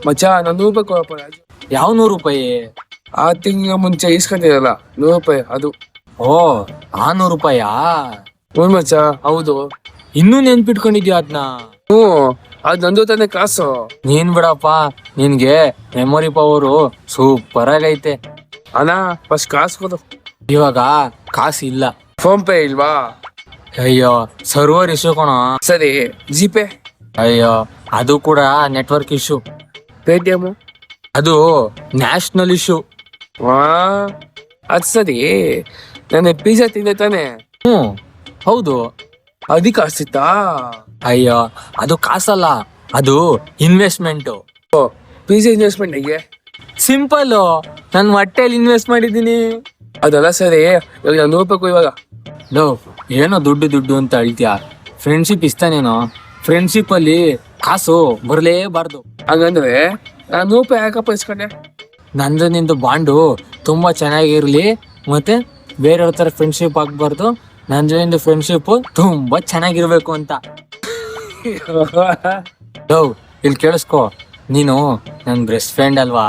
ಮಚ್ಚ ನಾನು 100 ರೂಪಾಯಿ ಕೊಡಪ್ಪ ರಾಜು. ಯಾವ 100 ರೂಪಾಯಿ? ಆ ತಿಂಗಳ ಮುಂಚೆ ಇಸ್ಕೊಂಡಿರಲ್ಲ 100 ರೂಪಾಯಿ ಅದು. ಓ, ಆ 100 ರೂಪಾಯಾ? ಹ್ಞೂ ಮಚ್ಚ, ಹೌದು. ಇನ್ನೂ ನೆನ್ಪಿಟ್ಕೊಂಡಿದ್ಯಾ ಅದ್ನ? ಹ್ಞೂ, ಅದು ನಂದು ತಾನೆ ಕಾಸು. ನೀನ್ ಬಿಡಪ್ಪ, ನಿನ್ಗೆ ಮೆಮೊರಿ ಪವರು ಸೂಪರ್ ಆಗೈತೆ. ಅಣ್ಣ ಫಸ್ಟ್ ಕಾಸು ಕೊಡು. ಇವಾಗ ಕಾಸು ಇಲ್ಲ. ಫೋನ್ ಪೇ ಇಲ್ವಾ? ಅಯ್ಯೋ, ಸರ್ವರ್ ಇಶ್ಯೂ ಕಣೋ. ಸರಿ, ಜಿಪೇ? ಅಯ್ಯೋ, ಅದು ಕೂಡ ನೆಟ್ವರ್ಕ್ ಇಶ್ಯೂ. ಪೇಟಿಎಮ್? ಅದು ನ್ಯಾಷನಲ್ ಇಶ್ಯೂ. ವಾ, ಅದು ಸರಿ. ನಾನು ಪಿಜ್ಜಾ ತಿಂದೆ ತಾನೆ? ಹೌದು. ಅದಕ್ಕೆ ಕಾಸಿತ್ತಾ? ಅಯ್ಯೋ, ಅದು ಕಾಸಲ್ಲ, ಅದು ಇನ್ವೆಸ್ಟ್ಮೆಂಟು. ಓ, ಪಿಜ್ಜಾ ಇನ್ವೆಸ್ಟ್ಮೆಂಟ್ ಹೇಗೆ? ಸಿಂಪಲ್, ನನ್ನ ಹೊಟ್ಟೆಲಿ ಇನ್ವೆಸ್ಟ್ ಮಾಡಿದ್ದೀನಿ. ಅದೆಲ್ಲ ಸರಿ, ಇವಾಗ 100 ರೂಪಾಯಿ ಇವಾಗ. ಲೋ, ಏನೋ ದುಡ್ಡು ಅಂತ ಹೇಳ್ತೀಯ. ಫ್ರೆಂಡ್ಶಿಪ್ ಇಷ್ಟನೇನೋ? ಫ್ರೆಂಡ್ಶಿಪ್ ಅಲ್ಲಿ ಕಾಸು ಬರಲೇಬಾರ್ದು. ಹಂಗಂದ್ರೆ ನಾನು 100 ರೂಪಾಯಿ ಯಾಕಪ್ಪ ಇಸ್ಕೊಂಡೆ? ನಂದು ನಿಂದು ಬಾಂಡು ತುಂಬಾ ಚೆನ್ನಾಗಿರ್ಲಿ, ಮತ್ತೆ ಬೇರೆಯವ್ರ ತರ ಫ್ರೆಂಡ್ಶಿಪ್ ಆಗ್ಬಾರ್ದು. ನಂದು ನಿಂದು ಫ್ರೆಂಡ್ಶಿಪ್ ತುಂಬಾ ಚೆನ್ನಾಗಿರ್ಬೇಕು ಅಂತ. ಲೋ, ಇಲ್ಲಿ ಕೇಳಿಸ್ಕೊ, ನೀನು ನನ್ ಬೆಸ್ಟ್ ಫ್ರೆಂಡ್ ಅಲ್ವಾ?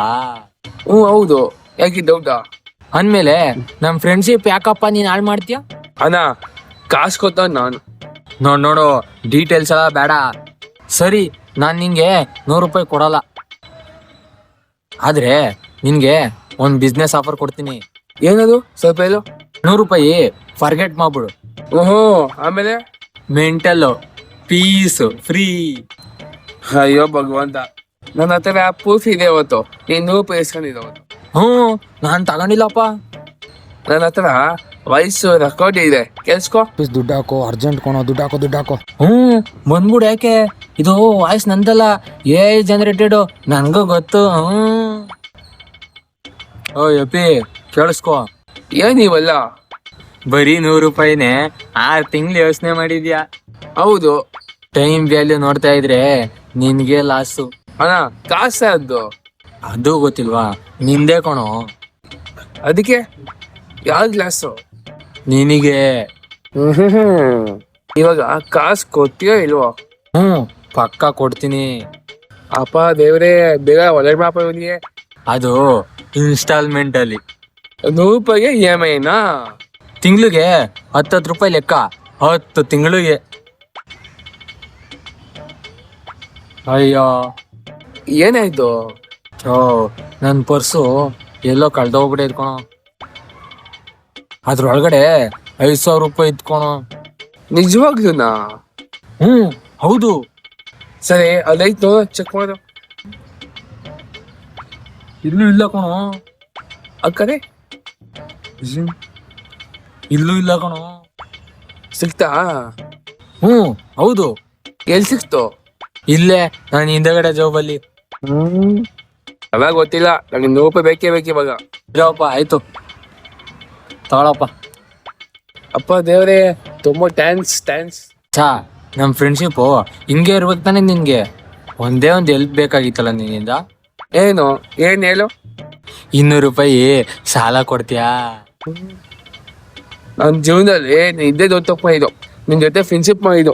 ಹ್ಞೂ ಹೌದು, ಯಾಕೆ ಡೌಟಾ? ಅಂದ್ಮೇಲೆ ನಮ್ ಫ್ರೆಂಡ್ಶಿಪ್ ಯಾಕಪ್ಪ ನೀನ್ ಹಾಳು ಮಾಡ್ತೀಯ? ಅಣ್ಣ ಕಾಸು ಕೊತ್ತ ನಾನು. ನೋಡು, ಡೀಟೇಲ್ಸ್ ಎಲ್ಲ ಬೇಡ. ಸರಿ, ನಾನ್ ನಿಂಗೆ 100 ರೂಪಾಯಿ ಕೊಡಲ್ಲ, ಆದ್ರೆ ನಿನ್ಗೆ ಒಂದ್ ಬಿಸ್ನೆಸ್ ಆಫರ್ ಕೊಡ್ತೀನಿ. ಏನದು? ಸ್ವಲ್ಪ ಹೇಳು. 100 ರೂಪಾಯಿ ಫರ್ಗೆಟ್ ಮಾಡ್ಬಿಡು. ಓಹೋ, ಆಮೇಲೆ? Mental piece free. ಅಯ್ಯೋ ಭಗವಂತ, ನನ್ನ ಹತ್ರ ಪ್ರೂಫ್ ಇದೆ ಅವತ್ತು ನೀನು 100 ರೂಪಾಯಿ ಇಸ್ಕೊಂಡಿದ್ದೆ ಅವತ್ತು. ನಾನ್ ತಗೊಂಡಿಲ್ಲಪ್ಪ. ನನ್ನ ಹತ್ರ ವಯಸ್ಸು ರೆಕಾರ್ಡ್ ಇದೆ, ಕೇಳಿಸ್ಕೊ. ದುಡ್ಡು ಹಾಕೋ, ಅರ್ಜೆಂಟ್ ಕೊಣೋ, ದುಡ್ಡು ಹಾಕೋ. ಬಂದ್ಬಿಡು. ಯಾಕೆ? ಇದು ವಾಯ್ಸ್ ನಂದಲ್ಲ, AI ಜನರೇಟೆಡ್, ನನ್ಗೂ ಗೊತ್ತು. ಓ ಯಪ್ಪಿ, ಕೇಳಿಸ್ಕೊ. ಏನಿವಲ್ಲ? ಬರೀ 100 ರೂಪಾಯಿನೇ 6 ತಿಂಗ್ಳು ಯೋಚನೆ ಮಾಡಿದ್ಯಾ? ಹೌದು. ಟೈಮ್ ವ್ಯಾಲ್ಯೂ ನೋಡ್ತಾ ಇದ್ರೆ ನಿನ್ಗೆ ಲಾಸು. ಅಣ್ಣ ಕಾಸೇ ಅದು. ಅದು ಗೊತ್ತಿಲ್ವಾ? ನಿಂದೇ ಕಣೋ. ಅದಕ್ಕೆ ಯಾವ ಗ್ಲಾಸು? ನಿನಗೆ. ಇವಾಗ ಕಾಸು ಕೊಡ್ತೀಯೋ ಇಲ್ವೋ? ಪಕ್ಕ ಕೊಡ್ತೀನಿ. ಅಪ್ಪ ದೇವ್ರೇ, ಬೇಗ ಒಳ್ಳೆ ಮಾಪ ಇವನಿಗೆ. ಅದು ಇನ್ಸ್ಟಾಲ್ಮೆಂಟ್ ಅಲ್ಲಿ. 100 ರೂಪಾಯಿಗೆ EMI-ನಾ? ತಿಂಗ್ಳಿಗೆ 10 ರೂಪಾಯಿ ಲೆಕ್ಕ, 10 ತಿಂಗಳಿಗೆ. ಅಯ್ಯೋ, ಏನಾಯ್ತು? ನನ್ನ ಪರ್ಸು ಎಲ್ಲೋ ಕಳ್ದೋಗ್ಬಿಟ್ಟೈತ್ ಕಣೋ. ಅದ್ರೊಳಗಡೆ 5,000 ರೂಪಾಯಿ ಇತ್ಕೊಣೋ. ನಿಜವಾಗ್ಲೂನಾ? ಹೌದು. ಸರಿ, ಅದೈತು ಚೆಕ್ ಮಾಡು. ಇಲ್ಲೂ ಇಲ್ಲ ಕಣೋ. ಆ ಕಡೆ ಇಲ್ಲೂ ಇಲ್ಲ ಕಣೋ. ಸಿಕ್ತಾ? ಹೌದು. ಎಲ್ಲಿ ಸಿಕ್ತು? ಇಲ್ಲೇ ನಾನು ಹಿಂದಗಡೆ ಜಾಬಲ್ಲಿ. ಅವಾಗ ಗೊತ್ತಿಲ್ಲ, ನನಗೆ 100 ರೂಪಾಯಿ ಬೇಕೇ ಇವಾಗ. ಇರಪ್ಪ, ಆಯ್ತು ತಗೊಳಪ್ಪ. ಅಪ್ಪ ದೇವ್ರೇ, ತುಂಬಾ ಥ್ಯಾಂಕ್ಸ್. ನಮ್ ಫ್ರೆಂಡ್ಶಿಪ್ ಹಿಂಗೆ ಇರ್ಬೇಕು ತಾನೆ. ನಿನ್ಗೆ ಒಂದೇ ಒಂದು ಹೆಲ್ಪ್ ಬೇಕಾಗಿತ್ತಲ್ಲ ನಿನ್ನಿಂದ. ಏನು ಹೇಳು? 200 ರೂಪಾಯಿ ಸಾಲ ಕೊಡ್ತೀಯಾ? ನನ್ನ ಜೀವನದಲ್ಲಿ ಇದ್ದೇ ದೊಡ್ಡ ತಪ್ಪ ಇದು, ನಿನ್ ಜೊತೆ ಫ್ರೆಂಡ್ಶಿಪ್ ಮಾಡಿದ್ದು.